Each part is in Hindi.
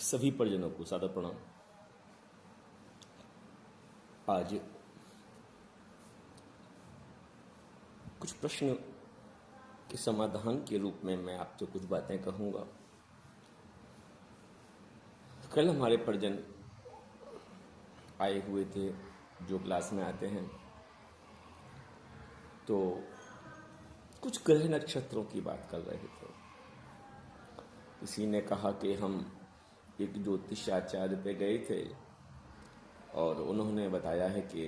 सभी परिजनों को सादर प्रणाम। आज कुछ प्रश्न के समाधान के रूप में मैं आपसे कुछ बातें कहूँगा। कल हमारे परिजन आए हुए थे जो क्लास में आते हैं, तो कुछ ग्रह नक्षत्रों की बात कर रहे थे। किसी ने कहा कि हम एक ज्योतिष आचार्य पे गए थे और उन्होंने बताया है कि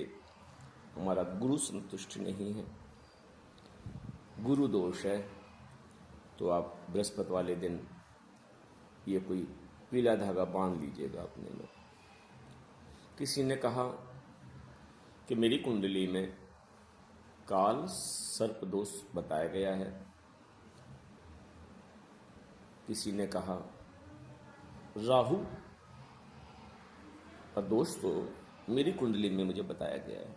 हमारा गुरु संतुष्ट नहीं है, गुरु दोष है, तो आप बृहस्पति वाले दिन ये कोई पीला धागा बांध लीजिएगा अपने में। किसी ने कहा कि मेरी कुंडली में काल सर्प दोष बताया गया है। किसी ने कहा राहु का दोष तो मेरी कुंडली में मुझे बताया गया है।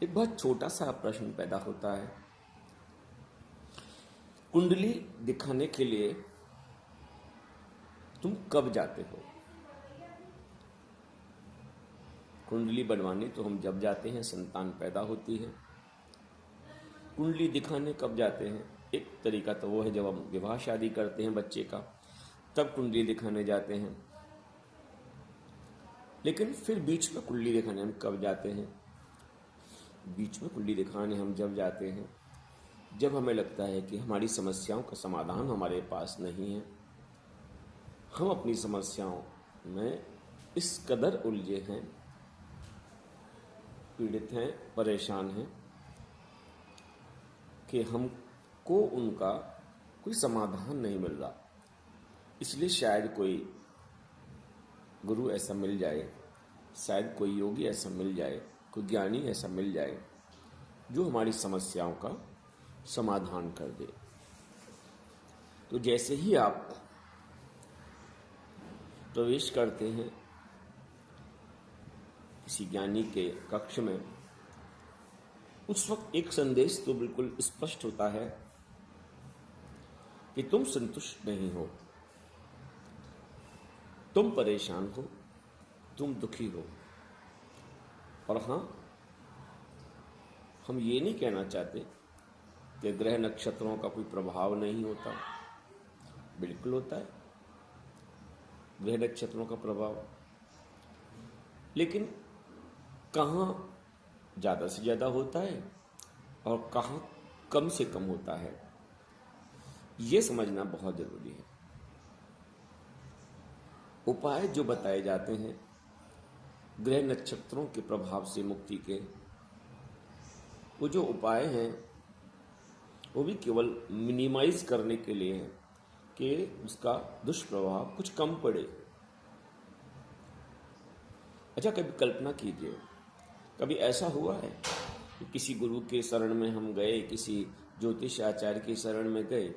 एक बहुत छोटा सा प्रश्न पैदा होता है, कुंडली दिखाने के लिए तुम कब जाते हो? कुंडली बनवाने तो हम जब जाते हैं संतान पैदा होती है। कुंडली दिखाने कब जाते हैं? एक तरीका तो वो है जब हम विवाह शादी करते हैं बच्चे का, तब कुंडली दिखाने जाते हैं। लेकिन फिर बीच में कुंडली दिखाने हम कब जाते हैं? बीच में कुंडली दिखाने हम जब जाते हैं जब हमें लगता है कि हमारी समस्याओं का समाधान हमारे पास नहीं है, हम अपनी समस्याओं में इस कदर उलझे हैं, पीड़ित हैं, परेशान हैं कि हमको उनका कोई समाधान नहीं मिल रहा। इसलिए शायद कोई गुरु ऐसा मिल जाए, शायद कोई योगी ऐसा मिल जाए, कोई ज्ञानी ऐसा मिल जाए जो हमारी समस्याओं का समाधान कर दे। तो जैसे ही आप प्रवेश करते हैं किसी ज्ञानी के कक्ष में, उस वक्त एक संदेश तो बिल्कुल स्पष्ट होता है कि तुम संतुष्ट नहीं हो, तुम परेशान हो, तुम दुखी हो। और हाँ, हम ये नहीं कहना चाहते कि ग्रह नक्षत्रों का कोई प्रभाव नहीं होता, बिल्कुल होता है ग्रह नक्षत्रों का प्रभाव। लेकिन कहाँ ज़्यादा से ज़्यादा होता है और कहाँ कम से कम होता है, ये समझना बहुत ज़रूरी है। उपाय जो बताए जाते हैं ग्रह नक्षत्रों के प्रभाव से मुक्ति के, वो जो उपाय हैं वो भी केवल मिनिमाइज करने के लिए हैं कि उसका दुष्प्रभाव कुछ कम पड़े। अच्छा, कभी कल्पना कीजिए, कभी ऐसा हुआ है कि किसी गुरु के शरण में हम गए, किसी ज्योतिष आचार्य के शरण में गए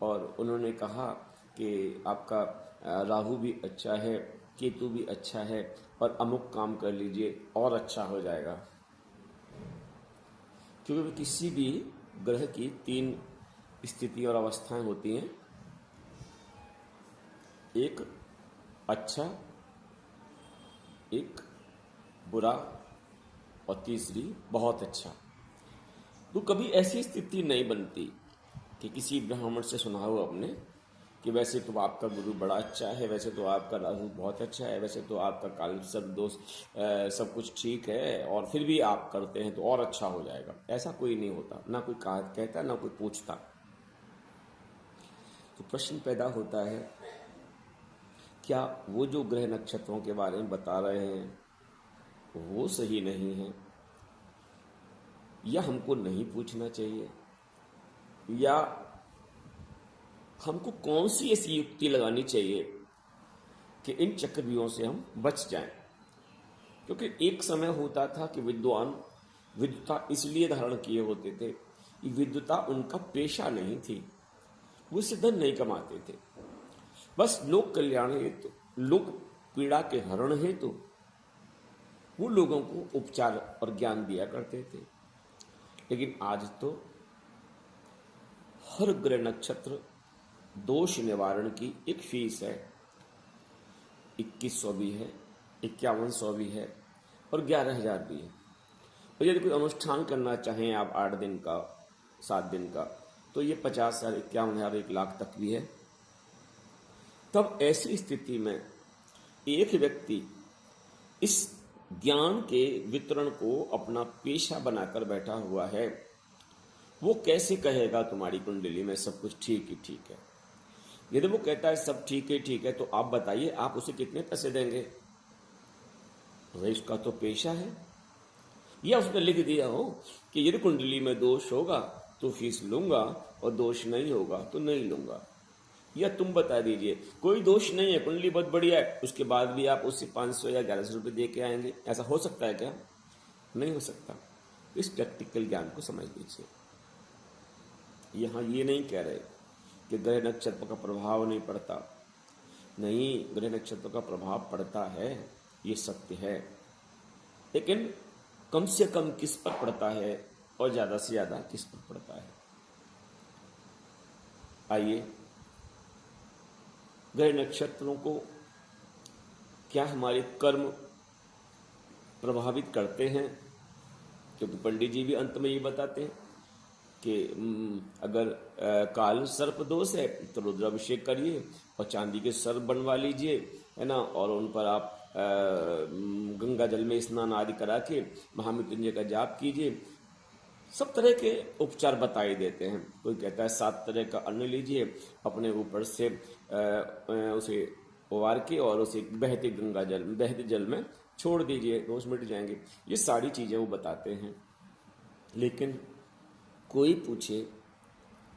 और उन्होंने कहा कि आपका राहु भी अच्छा है, केतु भी अच्छा है और अमुक काम कर लीजिए और अच्छा हो जाएगा। क्योंकि किसी भी ग्रह की 3 स्थिति और अवस्थाएं होती हैं, एक अच्छा, एक बुरा और तीसरी बहुत अच्छा। तो कभी ऐसी स्थिति नहीं बनती कि किसी ब्राह्मण से सुना हो आपने कि वैसे तो आपका गुरु बड़ा अच्छा है, वैसे तो आपका राहु बहुत अच्छा है, वैसे तो आपका काल सर्प दोष सब कुछ ठीक है और फिर भी आप करते हैं तो और अच्छा हो जाएगा। ऐसा कोई नहीं होता, ना कोई कहता, ना कोई पूछता। तो प्रश्न पैदा होता है, क्या वो जो ग्रह नक्षत्रों के बारे में बता रहे हैं वो सही नहीं है, या हमको नहीं पूछना चाहिए, या हमको कौन सी ऐसी युक्ति लगानी चाहिए कि इन चक्रव्यूहों से हम बच जाएं? क्योंकि एक समय होता था कि विद्वान विद्वता इसलिए धारण किए होते थे कि विद्वता उनका पेशा नहीं थी, वो इससे धन नहीं कमाते थे, बस लोक कल्याण हेतु, लोक पीड़ा के हरण हेतु वो लोगों को उपचार और ज्ञान दिया करते थे। लेकिन आज तो हर ग्रह नक्षत्र दोष निवारण की एक फीस है, 2100 भी है, 5100 भी है और 11,000 भी है। और यदि कोई अनुष्ठान करना चाहें आप 8 दिन का, 7 दिन का, तो ये 50,000, 51,000, 1,00,000 तक भी है। तब ऐसी स्थिति में एक व्यक्ति इस ज्ञान के वितरण को अपना पेशा बनाकर बैठा हुआ है, वो कैसे कहेगा तुम्हारी कुंडली में सब कुछ ठीक ही ठीक है? यदि वो कहता है सब ठीक है ठीक है, तो आप बताइए आप उसे कितने पैसे देंगे? भाई उसका तो पेशा है। या उसने लिख दिया हो कि यदि कुंडली में दोष होगा तो फीस लूंगा और दोष नहीं होगा तो नहीं लूंगा। या तुम बता दीजिए कोई दोष नहीं है, कुंडली बहुत बढ़िया है, उसके बाद भी आप उससे 500 या 1100 रुपये दे के आएंगे, ऐसा हो सकता है क्या? नहीं हो सकता। इस प्रैक्टिकल ज्ञान को समझ लीजिए। यहाँ ये नहीं कह रहे कि ग्रह नक्षत्र का प्रभाव नहीं पड़ता, नहीं, ग्रह नक्षत्र का प्रभाव पड़ता है, ये सत्य है, लेकिन कम से कम किस पर पड़ता है और ज्यादा से ज्यादा किस पर पड़ता है। आइए, ग्रह नक्षत्रों को क्या हमारे कर्म प्रभावित करते हैं? क्योंकि पंडित जी भी अंत में ये बताते हैं कि अगर काल सर्प दोष है तो रुद्राभिषेक करिए और चांदी के सर्प बनवा लीजिए, है ना, और उन पर आप गंगा जल में स्नान आदि करा के महामृत्युंजय का जाप कीजिए। सब तरह के उपचार बताए देते हैं। कोई कहता है 7 तरह का अन्न लीजिए, अपने ऊपर से उसे उबार के और उसे बहते जल में छोड़ दीजिए, दोष मिट जाएंगे। ये सारी चीज़ें वो बताते हैं। लेकिन कोई पूछे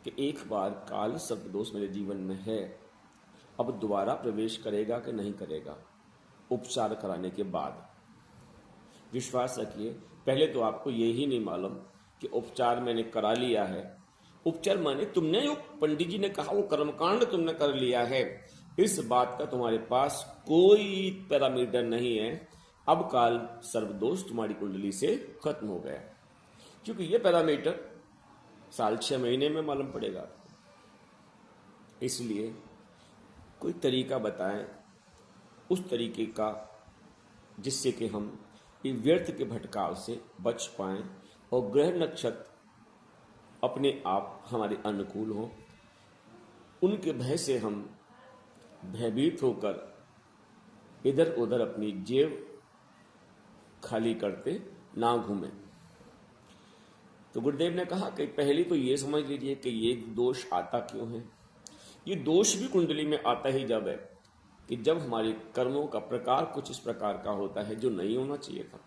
कि एक बार काल सर्प दोष मेरे जीवन में है, अब दोबारा प्रवेश करेगा कि नहीं करेगा उपचार कराने के बाद? विश्वास रखिए, पहले तो आपको यही नहीं मालूम कि उपचार मैंने करा लिया है। उपचार माने तुमने जो पंडित जी ने कहा वो कर्मकांड तुमने कर लिया है, इस बात का तुम्हारे पास कोई पैरामीटर नहीं है। अब काल सर्वदोष तुम्हारी कुंडली से खत्म हो गया, क्योंकि ये पैरामीटर साल 6 महीने में मालूम पड़ेगा। इसलिए कोई तरीका बताएं, उस तरीके का जिससे कि हम ये व्यर्थ के भटकाव से बच पाएं और ग्रह नक्षत्र अपने आप हमारे अनुकूल हों, उनके भय से हम भयभीत होकर इधर उधर अपनी जेब खाली करते ना घूमें। तो गुरुदेव ने कहा कि पहले तो ये समझ लीजिए कि ये दोष आता क्यों है। ये दोष भी कुंडली में आता ही जब है कि जब हमारे कर्मों का प्रकार कुछ इस प्रकार का होता है जो नहीं होना चाहिए था।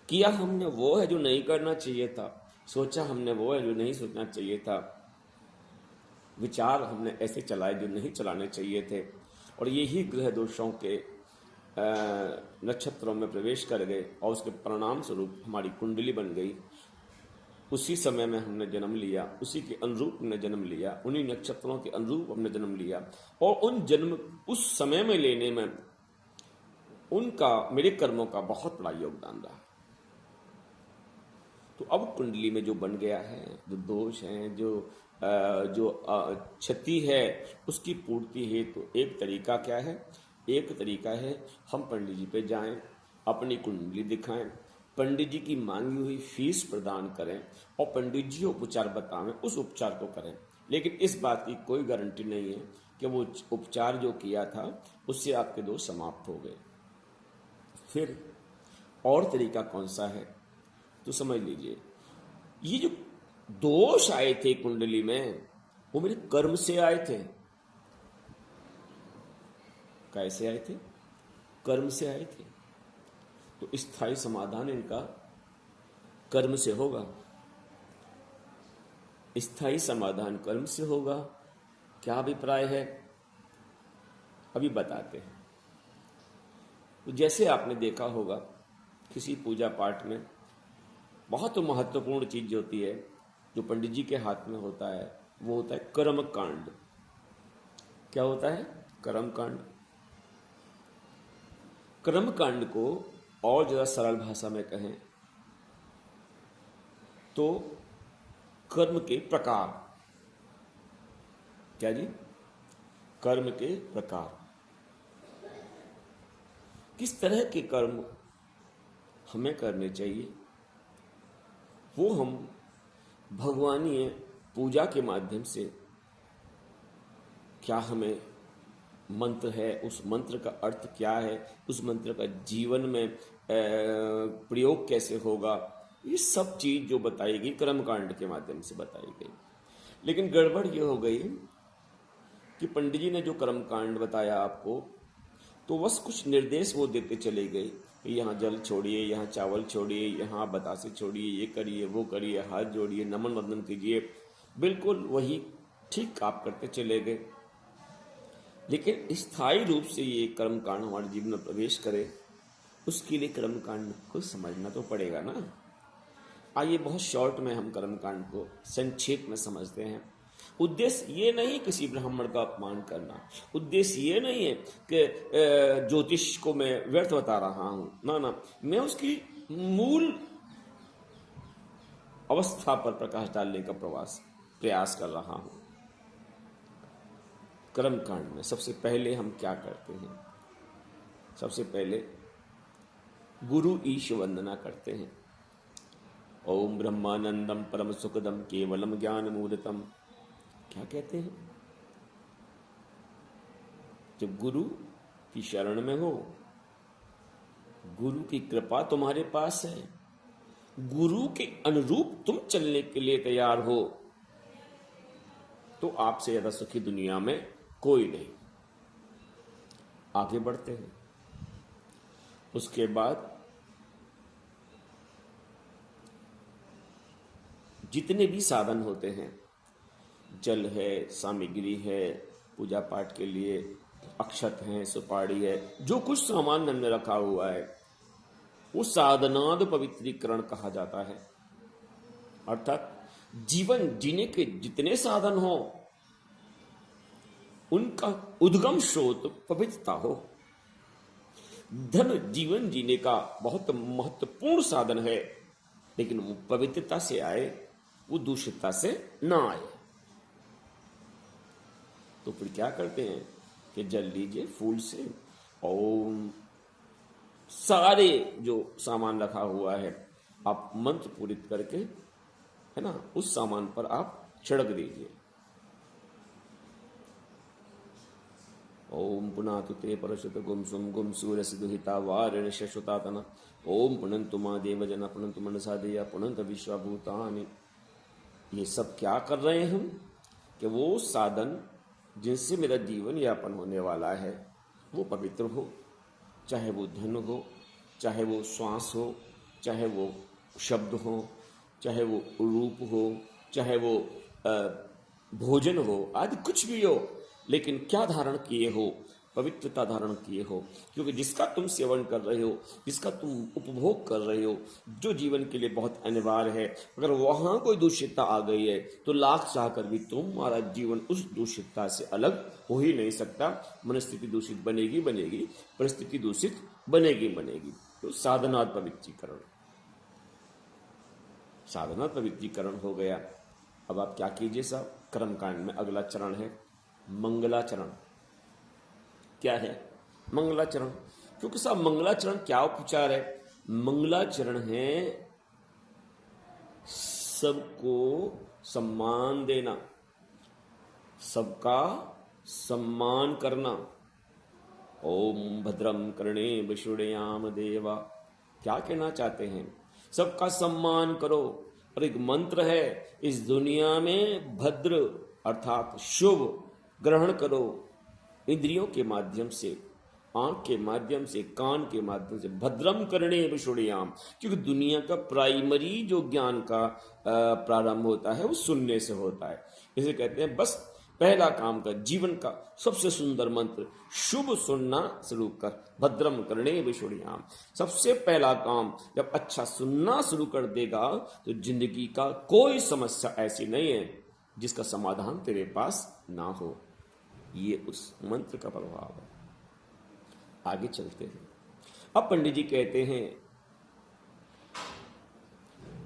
किया हमने वो है जो नहीं करना चाहिए था, सोचा हमने वो है जो नहीं सोचना चाहिए था, विचार हमने ऐसे चलाए जो नहीं चलाने चाहिए थे, और यही ग्रह दोषों के नक्षत्रों में प्रवेश कर गए और उसके परिणाम स्वरूप हमारी कुंडली बन गई। उसी समय में हमने जन्म लिया, उसी के अनुरूप हमने जन्म लिया, उन्हीं नक्षत्रों के अनुरूप हमने जन्म लिया, और उन जन्म उस समय में लेने में उनका, मेरे कर्मों का बहुत बड़ा योगदान रहा। तो अब कुंडली में जो बन गया है, जो दोष हैं, जो क्षति है, उसकी पूर्ति हेतु तो एक तरीका क्या है? एक तरीका है हम पंडित जी पे जाएं, अपनी कुंडली दिखाएं, पंडित जी की मांगी हुई फीस प्रदान करें और पंडित जी उपचार बताएं, उस उपचार को करें। लेकिन इस बात की कोई गारंटी नहीं है कि वो उपचार जो किया था उससे आपके दोष समाप्त हो गए। फिर और तरीका कौन सा है? तो समझ लीजिए, ये जो दोष आए थे कुंडली में वो मेरे कर्म से आए थे। कैसे आए थे? कर्म से आए थे। तो स्थायी समाधान इनका कर्म से होगा। स्थायी समाधान कर्म से होगा। क्या अभिप्राय है? अभी बताते हैं। तो जैसे आपने देखा होगा किसी पूजा पाठ में बहुत महत्वपूर्ण चीज होती है जो पंडित जी के हाथ में होता है, वो होता है कर्म कांड। क्या होता है? कर्म कांड। कर्म कांड को और ज्यादा सरल भाषा में कहें तो कर्म के प्रकार। क्या जी? कर्म के प्रकार, किस तरह के कर्म हमें करने चाहिए, वो हम भगवानीय पूजा के माध्यम से, क्या हमें मंत्र है, उस मंत्र का अर्थ क्या है, उस मंत्र का जीवन में प्रयोग कैसे होगा, ये सब चीज जो बताई गई कर्मकांड के माध्यम से बताई गई। लेकिन गड़बड़ ये हो गई कि पंडित जी ने जो कर्मकांड बताया आपको, तो बस कुछ निर्देश वो देते चले गए, यहाँ जल छोड़िए, यहाँ चावल छोड़िए, यहाँ बतासे छोड़िए, ये करिए, वो करिए, हाथ जोड़िए, नमन वंदन कीजिए, बिल्कुल वही ठीक आप करते चले गए। लेकिन स्थायी रूप से ये कर्मकांड हमारे जीवन में प्रवेश करे, उसके लिए कर्मकांड को समझना तो पड़ेगा ना। आइए बहुत शॉर्ट में हम कर्मकांड को संक्षेप में समझते हैं। उद्देश्य ये नहीं किसी ब्राह्मण का अपमान करना, उद्देश्य ये नहीं है कि ज्योतिष को मैं व्यर्थ बता रहा हूं, ना ना, मैं उसकी मूल अवस्था पर प्रकाश डालने का प्रयास कर रहा हूं। कर्मकांड में सबसे पहले हम क्या करते हैं? सबसे पहले गुरु ईश वंदना करते हैं। ओम ब्रह्मानंदम परम सुखदम केवलम ज्ञान मूर्तम, क्या कहते हैं? जब गुरु की शरण में हो, गुरु की कृपा तुम्हारे पास है, गुरु के अनुरूप तुम चलने के लिए तैयार हो, तो आपसे ज्यादा सुखी दुनिया में कोई नहीं। आगे बढ़ते हैं। उसके बाद जितने भी साधन होते हैं, जल है, सामग्री है, पूजा पाठ के लिए अक्षत है, सुपारी है, जो कुछ सामान हमने रखा हुआ है, वो साधनाद पवित्रीकरण कहा जाता है। अर्थात जीवन जीने के जितने साधन हो, उनका उद्गम स्रोत पवित्रता हो। धन जीवन जीने का बहुत महत्वपूर्ण साधन है, लेकिन वो पवित्रता से आए, वो दूषितता से ना आए। तो फिर क्या करते हैं कि जल लीजिए फूल से, ओम, सारे जो सामान रखा हुआ है आप मंत्र पूरित करके, है ना, उस सामान पर आप छिड़क दीजिए। ओम पुनातु ते परशुत गुम सुम गुम सूरस दुहिता वारिण शशुतातना, ओम पुनंतु मा देवजना पुनंतु मनसा देया पुनंत विश्वभूतानि। ये सब क्या कर रहे हैं हम? कि वो साधन जिनसे मेरा जीवन यापन होने वाला है वो पवित्र हो, चाहे वो धन हो, चाहे वो श्वास हो, चाहे वो शब्द हो, चाहे वो रूप हो, चाहे वो भोजन हो, आदि कुछ भी हो, लेकिन क्या धारण किए हो? पवित्रता धारण किए हो। क्योंकि जिसका तुम सेवन कर रहे हो, जिसका तुम उपभोग कर रहे हो, जो जीवन के लिए बहुत अनिवार्य है, अगर वहां कोई दूषितता आ गई है तो लाख चाहकर भी तुम्हारा जीवन उस दूषितता से अलग हो ही नहीं सकता। मनस्थिति दूषित बनेगी बनेगी, परिस्थिति दूषित बनेगी बनेगी। तो साधनात् पवित्रीकरण, साधनात् पवित्रीकरण हो गया। अब आप क्या कीजिए साहब, कर्मकांड में अगला चरण है मंगलाचरण। क्या है मंगलाचरण? क्योंकि साहब मंगलाचरण क्या उपचार है? मंगलाचरण है सबको सम्मान देना, सबका सम्मान करना। ओम भद्रम कर्णे विष्णुयाम देवा, क्या कहना चाहते हैं? सबका सम्मान करो। और एक मंत्र है, इस दुनिया में भद्र अर्थात शुभ ग्रहण करो, इंद्रियों के माध्यम से, आंख के माध्यम से, कान के माध्यम से। भद्रम करणे विष्णुयाम, क्योंकि दुनिया का प्राइमरी जो ज्ञान का प्रारंभ होता है वो सुनने से होता है। इसे कहते हैं बस पहला काम का, जीवन का सबसे सुंदर मंत्र, शुभ सुनना शुरू कर। भद्रम करणे विष्णुयाम, सबसे पहला काम जब अच्छा सुनना शुरू कर देगा तो जिंदगी का कोई समस्या ऐसी नहीं है जिसका समाधान तेरे पास ना हो। ये उस मंत्र का प्रभाव है। आगे चलते हैं। अब पंडित जी कहते हैं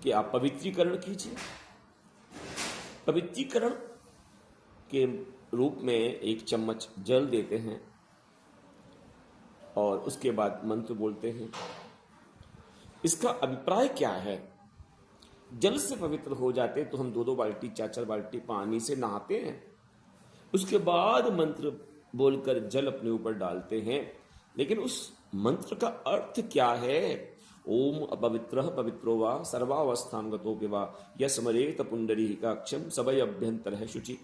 कि आप पवित्रीकरण कीजिए। पवित्रीकरण के रूप में एक चम्मच जल देते हैं और उसके बाद मंत्र बोलते हैं। इसका अभिप्राय क्या है? जल से पवित्र हो जाते तो हम 2-2 बाल्टी 4-4 बाल्टी पानी से नहाते हैं, उसके बाद मंत्र बोलकर जल अपने ऊपर डालते हैं। लेकिन उस मंत्र का अर्थ क्या है? ओम अपवित्रः पवित्रो वा सर्वावस्थान गतोऽपि वा यस्मरेत पुंडरीकाक्षं सवै अभ्यंतरः शुचि।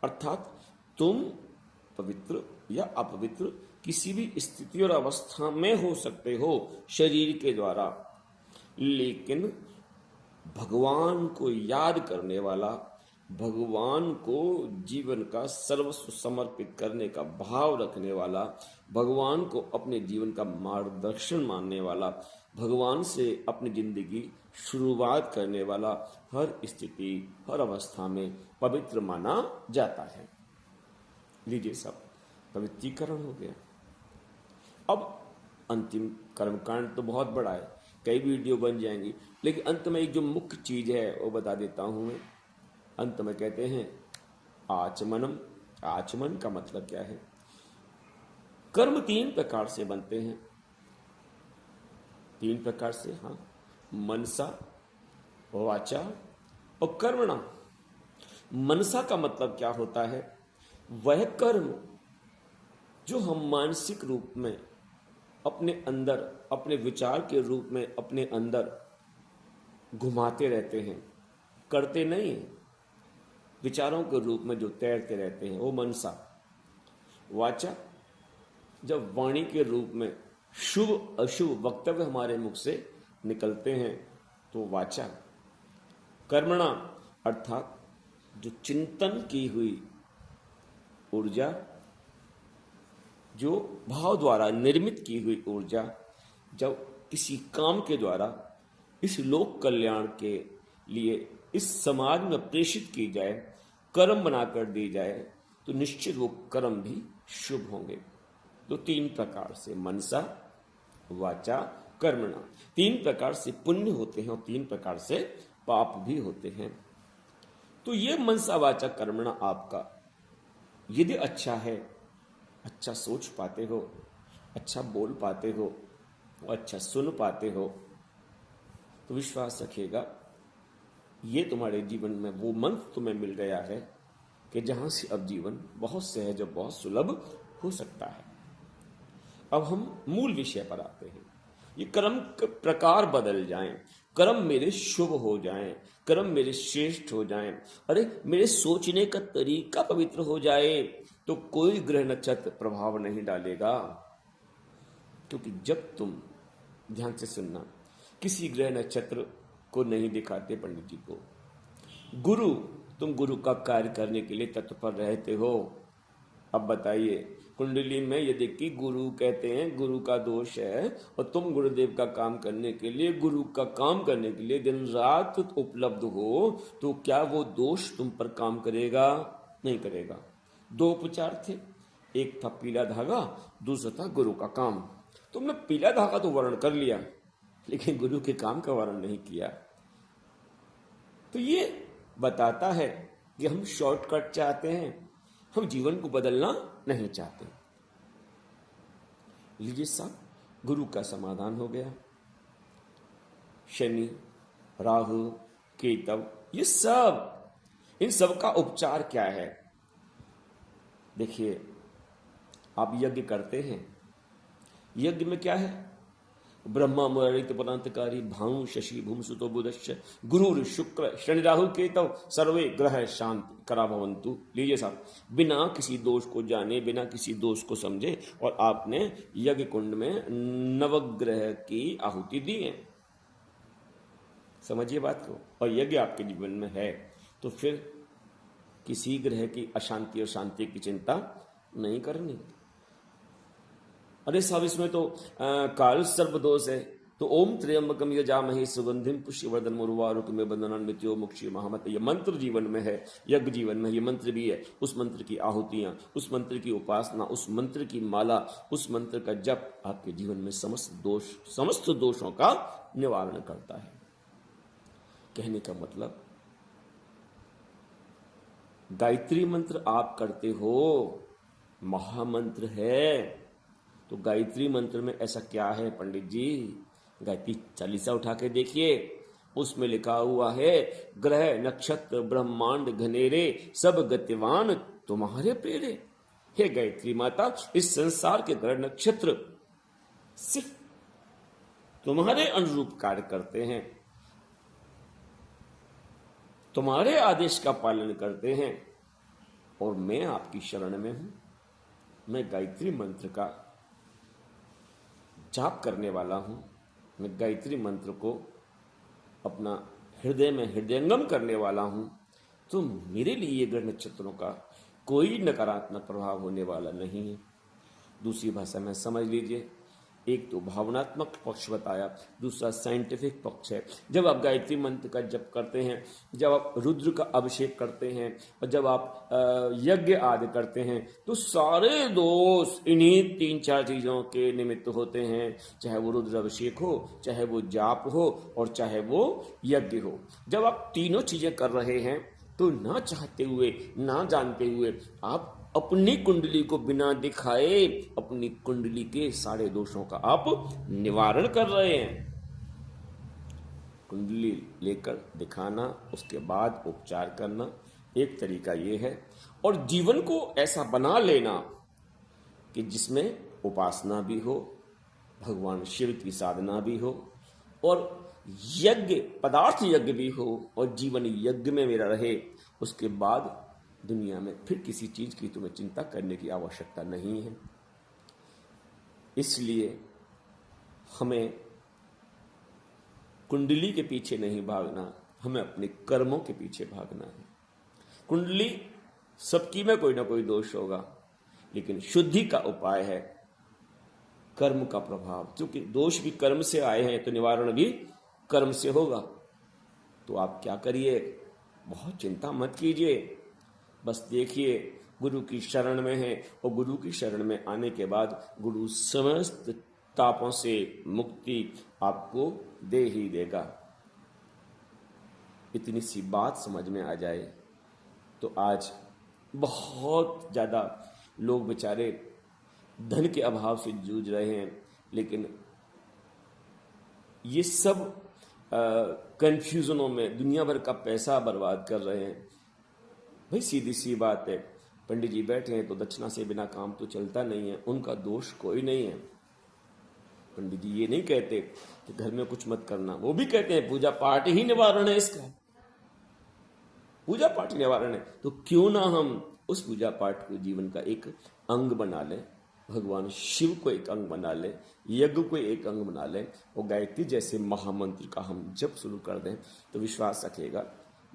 अर्थात तुम पवित्र या अपवित्र किसी भी स्थिति और अवस्था में हो सकते हो शरीर के द्वारा, लेकिन भगवान को याद करने वाला, भगवान को जीवन का सर्वस्व समर्पित करने का भाव रखने वाला, भगवान को अपने जीवन का मार्गदर्शन मानने वाला, भगवान से अपनी जिंदगी शुरुआत करने वाला हर स्थिति हर अवस्था में पवित्र माना जाता है। लीजिए, सब पवित्रीकरण हो गया। अब अंतिम कर्मकांड तो बहुत बड़ा है, कई वीडियो बन जाएंगी, लेकिन अंत में एक जो मुख्य चीज है वो बता देता हूं मैं। अंत में कहते हैं आचमनम। आचमन का मतलब क्या है? कर्म 3 प्रकार से बनते हैं। 3 प्रकार से, हाँ, मनसा, वाचा और कर्मणा। मनसा का मतलब क्या होता है? वह कर्म जो हम मानसिक रूप में अपने अंदर, अपने विचार के रूप में अपने अंदर घुमाते रहते हैं, करते नहीं हैं, विचारों के रूप में जो तैरते रहते हैं, वो मनसा। वाचा, जब वाणी के रूप में शुभ अशुभ वक्तव्य हमारे मुख से निकलते हैं तो वाचा। कर्मणा, अर्थात जो चिंतन की हुई ऊर्जा, जो भाव द्वारा निर्मित की हुई ऊर्जा, जब किसी काम के द्वारा इस लोक कल्याण के लिए इस समाज में प्रेषित की जाए, कर्म बनाकर दी जाए, तो निश्चित वो कर्म भी शुभ होंगे। तो 3 प्रकार से मनसा, वाचा, कर्मणा, 3 प्रकार से पुण्य होते हैं और 3 प्रकार से पाप भी होते हैं। तो ये मनसा वाचा कर्मणा आपका यदि अच्छा है, अच्छा सोच पाते हो, अच्छा बोल पाते हो, अच्छा सुन पाते हो, तो विश्वास रखिएगा ये तुम्हारे जीवन में वो मंत्र तुम्हें मिल गया है कि जहां से अब जीवन बहुत सहज और बहुत सुलभ हो सकता है। अब हम मूल विषय पर आते हैं। ये कर्म के प्रकार बदल जाएं, कर्म मेरे शुभ हो जाएं, कर्म मेरे श्रेष्ठ हो जाएं, अरे मेरे सोचने का तरीका पवित्र हो जाए, तो कोई ग्रह नक्षत्र प्रभाव नहीं डालेगा। क्योंकि जब तुम, ध्यान से सुनना, किसी ग्रह नक्षत्र को नहीं दिखाते पंडित जी को, गुरु, तुम गुरु का कार्य करने के लिए तत्पर रहते हो। अब बताइए, कुंडली में यदि कि गुरु कहते हैं गुरु का दोष है और तुम गुरुदेव का काम करने के लिए, गुरु का काम करने के लिए दिन रात उपलब्ध हो, तो क्या वो दोष तुम पर काम करेगा? नहीं करेगा। 2 उपचार थे, एक था पीला धागा, दूसरा था गुरु का काम। तुमने पीला धागा तो वर्ण कर लिया, लेकिन गुरु के काम का वर्ण नहीं किया। तो ये बताता है कि हम शॉर्टकट चाहते हैं, हम जीवन को बदलना नहीं चाहते। लीजिए साहब, गुरु का समाधान हो गया। शनि, राहु, केतव, ये सब, इन सब का उपचार क्या है? देखिए, आप यज्ञ करते हैं, यज्ञ में क्या है? ब्रह्मा मुरारित पदांतकारी भानु शशि भूमसुतो बुधश्च गुरु शुक्र शनि राहु केतव सर्वे ग्रह शांति करा भवंतु। लीजिए साहब, बिना किसी दोष को जाने, बिना किसी दोष को समझे, और आपने यज्ञ कुंड में नवग्रह की आहुति दी है। समझिए बात को। और यज्ञ आपके जीवन में है तो फिर किसी ग्रह की अशांति और शांति की चिंता नहीं करनी। अरे साहब, इसमें तो काल सर्प दोष है, तो ओम त्र्यंबकम यजामहे सुगंधिम पुष्यवर्धन उर्वारुकमेव बंधनान्वितो मोक्षी महामत। ये मंत्र जीवन में है, यज्ञ जीवन में ये मंत्र भी है। उस मंत्र की आहुतियां, उस मंत्र की उपासना, उस मंत्र की माला, उस मंत्र का जप आपके जीवन में समस्त दोषों का निवारण करता है। कहने का मतलब, गायत्री मंत्र आप करते हो, महामंत्र है। तो गायत्री मंत्र में ऐसा क्या है पंडित जी? गायत्री चालीसा उठा के देखिए, उसमें लिखा हुआ है, ग्रह नक्षत्र ब्रह्मांड घनेरे सब गतिवान तुम्हारे प्रेरे। हे गायत्री माता, इस संसार के ग्रह नक्षत्र सिर्फ तुम्हारे अनुरूप कार्य करते हैं, तुम्हारे आदेश का पालन करते हैं, और मैं आपकी शरण में हूं। मैं गायत्री मंत्र का जाप करने वाला हूं। मैं गायत्री मंत्र को अपना हृदय में हृदयंगम करने वाला हूं। तो मेरे लिए ग्रह नक्षत्रों का कोई नकारात्मक प्रभाव होने वाला नहीं है। दूसरी भाषा में समझ लीजिए, एक तो भावनात्मक पक्ष बताया, दूसरा साइंटिफिक पक्ष है। जब आप गायत्री मंत्र का जप करते हैं, जब आप रुद्र का अभिषेक करते हैं, और जब आप यज्ञ आदि करते हैं, तो सारे दोष इन्हीं 3-4 चीजों के निमित्त होते हैं। चाहे वो रुद्र अभिषेक हो, चाहे वो जाप हो, और चाहे वो यज्ञ हो। जब आप तीनों चीजें कर रहे हैं, तो ना चाहते हुए, ना जानते हुए आप अपनी कुंडली को बिना दिखाए अपनी कुंडली के सारे दोषों का आप निवारण कर रहे हैं। कुंडली लेकर दिखाना, उसके बाद उपचार करना, एक तरीका ये है। और जीवन को ऐसा बना लेना कि जिसमें उपासना भी हो, भगवान शिव की साधना भी हो, और यज्ञ, पदार्थ यज्ञ भी हो, और जीवन यज्ञ में मेरा रहे। उसके बाद दुनिया में फिर किसी चीज की तुम्हें चिंता करने की आवश्यकता नहीं है। इसलिए हमें कुंडली के पीछे नहीं भागना, हमें अपने कर्मों के पीछे भागना है। कुंडली सबकी में कोई ना कोई दोष होगा, लेकिन शुद्धि का उपाय है कर्म का प्रभाव। क्योंकि दोष भी कर्म से आए हैं, तो निवारण भी कर्म से होगा। तो आप क्या करिए, बहुत चिंता मत कीजिए, बस देखिए गुरु की शरण में है, और गुरु की शरण में आने के बाद गुरु समस्त तापों से मुक्ति आपको दे ही देगा। इतनी सी बात समझ में आ जाए तो आज बहुत ज्यादा लोग बेचारे धन के अभाव से जूझ रहे हैं, लेकिन ये सब कंफ्यूजनों में दुनिया भर का पैसा बर्बाद कर रहे हैं। भाई सीधी सी बात है, पंडित जी बैठे हैं तो दक्षिणा से बिना काम तो चलता नहीं है, उनका दोष कोई नहीं है। पंडित जी ये नहीं कहते कि घर में कुछ मत करना, वो भी कहते हैं पूजा पाठ ही निवारण है इसका, पूजा पाठ निवारण है। तो क्यों ना हम उस पूजा पाठ को जीवन का एक अंग बना लें, भगवान शिव को एक अंग बना लें, यज्ञ को एक अंग बना लें, और गायत्री जैसे महामंत्र का हम जप शुरू कर दें, तो विश्वास रखिएगा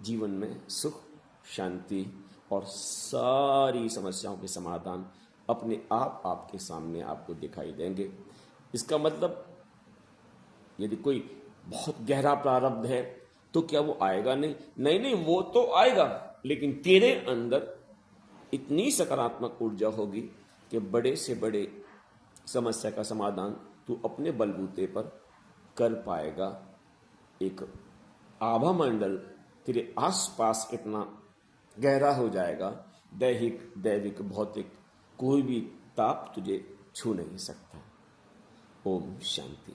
जीवन में सुख, शांति और सारी समस्याओं के समाधान अपने आप आपके सामने आपको दिखाई देंगे। इसका मतलब यदि कोई बहुत गहरा प्रारब्ध है तो क्या वो आएगा नहीं? नहीं, वो तो आएगा, लेकिन तेरे अंदर इतनी सकारात्मक ऊर्जा होगी कि बड़े से बड़े समस्या का समाधान तू अपने बलबूते पर कर पाएगा। एक आभा मंडल तेरे आसपास इतना गहरा हो जाएगा, दैहिक, दैविक, भौतिक कोई भी ताप तुझे छू नहीं सकता। ओम शांति।